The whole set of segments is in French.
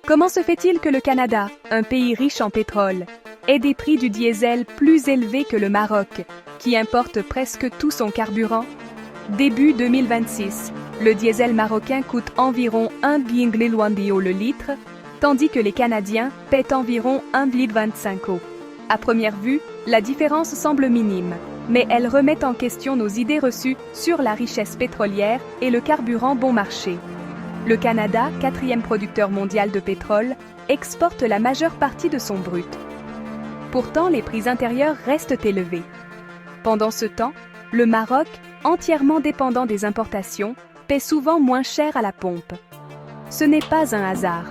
Comment se fait-il que le Canada, un pays riche en pétrole, ait des prix du diesel plus élevés que le Maroc, qui importe presque tout son carburant? Début 2026, le diesel marocain coûte environ 1,1 le litre, tandis que les Canadiens paient environ 1,25 €. À première vue, la différence semble minime, mais elle remet en question nos idées reçues sur la richesse pétrolière et le carburant bon marché. Le Canada, quatrième producteur mondial de pétrole, exporte la majeure partie de son brut. Pourtant, les prix intérieurs restent élevés. Pendant ce temps, le Maroc, entièrement dépendant des importations, paie souvent moins cher à la pompe. Ce n'est pas un hasard.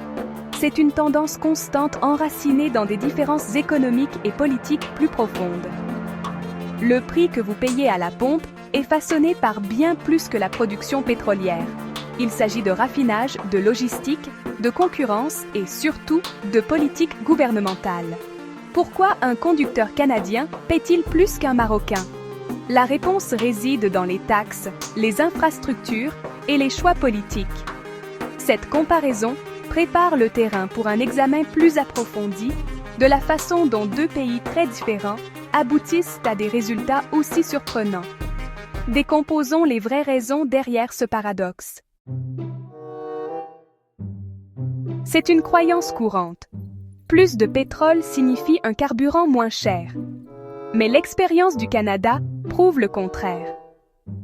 C'est une tendance constante enracinée dans des différences économiques et politiques plus profondes. Le prix que vous payez à la pompe est façonné par bien plus que la production pétrolière. Il s'agit de raffinage, de logistique, de concurrence et surtout de politique gouvernementale. Pourquoi un conducteur canadien paie-t-il plus qu'un Marocain? La réponse réside dans les taxes, les infrastructures et les choix politiques. Cette comparaison prépare le terrain pour un examen plus approfondi de la façon dont deux pays très différents aboutissent à des résultats aussi surprenants. Décomposons les vraies raisons derrière ce paradoxe. C'est une croyance courante. Plus de pétrole signifie un carburant moins cher. Mais l'expérience du Canada prouve le contraire.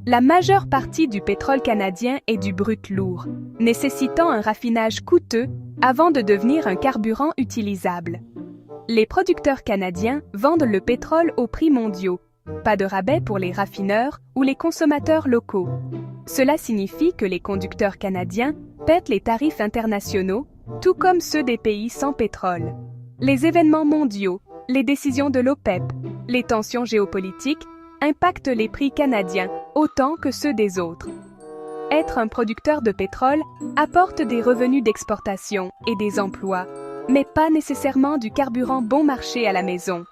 La majeure partie du pétrole canadien est du brut lourd, nécessitant un raffinage coûteux avant de devenir un carburant utilisable. Les producteurs canadiens vendent le pétrole aux prix mondiaux, pas de rabais pour les raffineurs ou les consommateurs locaux. Cela signifie que les conducteurs canadiens paient les tarifs internationaux, tout comme ceux des pays sans pétrole. Les événements mondiaux, les décisions de l'OPEP, les tensions géopolitiques impactent les prix canadiens autant que ceux des autres. Être un producteur de pétrole apporte des revenus d'exportation et des emplois, mais pas nécessairement du carburant bon marché à la maison.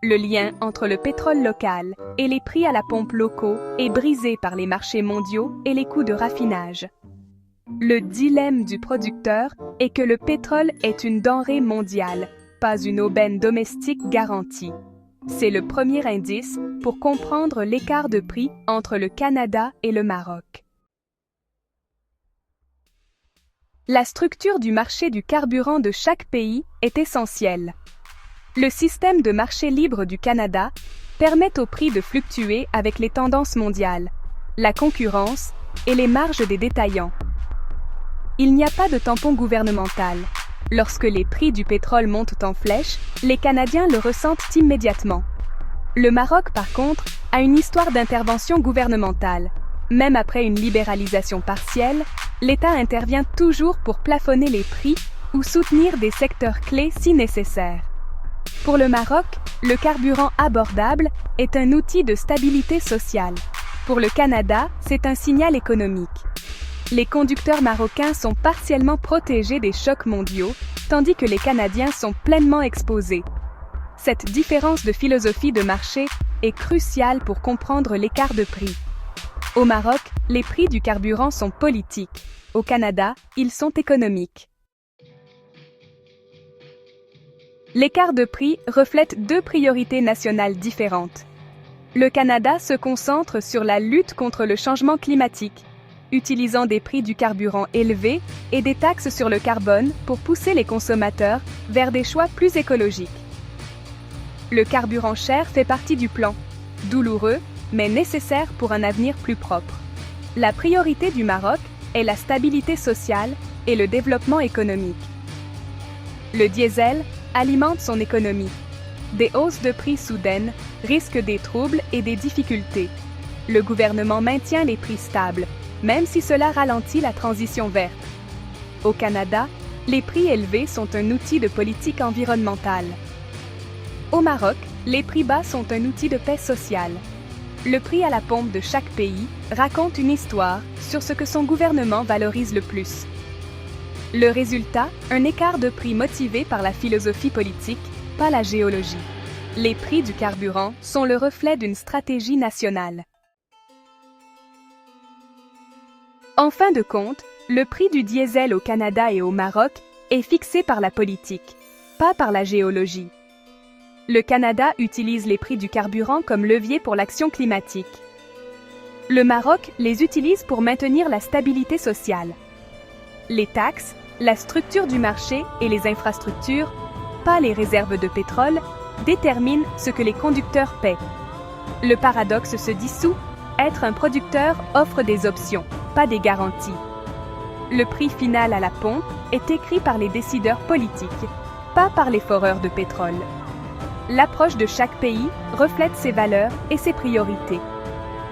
Le lien entre le pétrole local et les prix à la pompe locaux est brisé par les marchés mondiaux et les coûts de raffinage. Le dilemme du producteur est que le pétrole est une denrée mondiale, pas une aubaine domestique garantie. C'est le premier indice pour comprendre l'écart de prix entre le Canada et le Maroc. La structure du marché du carburant de chaque pays est essentielle. Le système de marché libre du Canada permet au prix de fluctuer avec les tendances mondiales, la concurrence et les marges des détaillants. Il n'y a pas de tampon gouvernemental. Lorsque les prix du pétrole montent en flèche, les Canadiens le ressentent immédiatement. Le Maroc, par contre, a une histoire d'intervention gouvernementale. Même après une libéralisation partielle, l'État intervient toujours pour plafonner les prix ou soutenir des secteurs clés si nécessaire. Pour le Maroc, le carburant abordable est un outil de stabilité sociale. Pour le Canada, c'est un signal économique. Les conducteurs marocains sont partiellement protégés des chocs mondiaux, tandis que les Canadiens sont pleinement exposés. Cette différence de philosophie de marché est cruciale pour comprendre l'écart de prix. Au Maroc, les prix du carburant sont politiques. Au Canada, ils sont économiques. L'écart de prix reflète deux priorités nationales différentes. Le Canada se concentre sur la lutte contre le changement climatique, utilisant des prix du carburant élevés et des taxes sur le carbone pour pousser les consommateurs vers des choix plus écologiques. Le carburant cher fait partie du plan, douloureux, mais nécessaire pour un avenir plus propre. La priorité du Maroc est la stabilité sociale et le développement économique. Le diesel alimente son économie. Des hausses de prix soudaines risquent des troubles et des difficultés. Le gouvernement maintient les prix stables, même si cela ralentit la transition verte. Au Canada, les prix élevés sont un outil de politique environnementale. Au Maroc, les prix bas sont un outil de paix sociale. Le prix à la pompe de chaque pays raconte une histoire sur ce que son gouvernement valorise le plus. Le résultat, un écart de prix motivé par la philosophie politique, pas la géologie. Les prix du carburant sont le reflet d'une stratégie nationale. En fin de compte, le prix du diesel au Canada et au Maroc est fixé par la politique, pas par la géologie. Le Canada utilise les prix du carburant comme levier pour l'action climatique. Le Maroc les utilise pour maintenir la stabilité sociale. Les taxes, la structure du marché et les infrastructures, pas les réserves de pétrole, déterminent ce que les conducteurs paient. Le paradoxe se dissout, être un producteur offre des options, pas des garanties. Le prix final à la pompe est écrit par les décideurs politiques, pas par les foreurs de pétrole. L'approche de chaque pays reflète ses valeurs et ses priorités.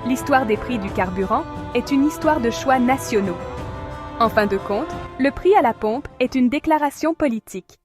L'histoire des prix du carburant est une histoire de choix nationaux. En fin de compte, le prix à la pompe est une déclaration politique.